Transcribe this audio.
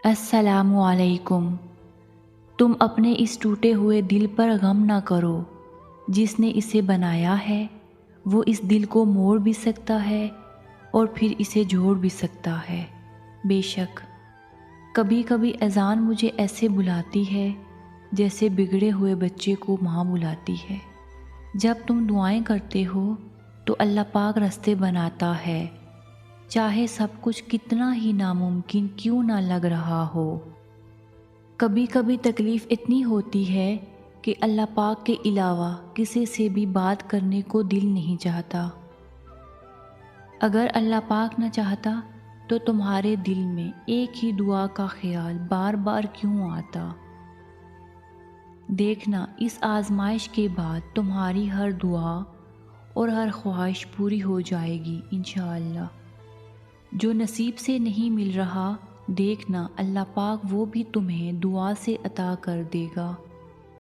السلام علیکم۔ تم اپنے اس ٹوٹے ہوئے دل پر غم نہ کرو۔ جس نے اسے بنایا ہے وہ اس دل کو موڑ بھی سکتا ہے اور پھر اسے جوڑ بھی سکتا ہے۔ بے شک کبھی کبھی اذان مجھے ایسے بلاتی ہے جیسے بگڑے ہوئے بچے کو ماں بلاتی ہے۔ جب تم دعائیں کرتے ہو تو اللہ پاک راستے بناتا ہے، چاہے سب کچھ کتنا ہی ناممکن کیوں نہ لگ رہا ہو۔ کبھی کبھی تکلیف اتنی ہوتی ہے کہ اللہ پاک کے علاوہ کسی سے بھی بات کرنے کو دل نہیں چاہتا۔ اگر اللہ پاک نہ چاہتا تو تمہارے دل میں ایک ہی دعا کا خیال بار بار کیوں آتا؟ دیکھنا اس آزمائش کے بعد تمہاری ہر دعا اور ہر خواہش پوری ہو جائے گی انشاءاللہ۔ جو نصیب سے نہیں مل رہا، دیکھنا اللہ پاک وہ بھی تمہیں دعا سے عطا کر دے گا۔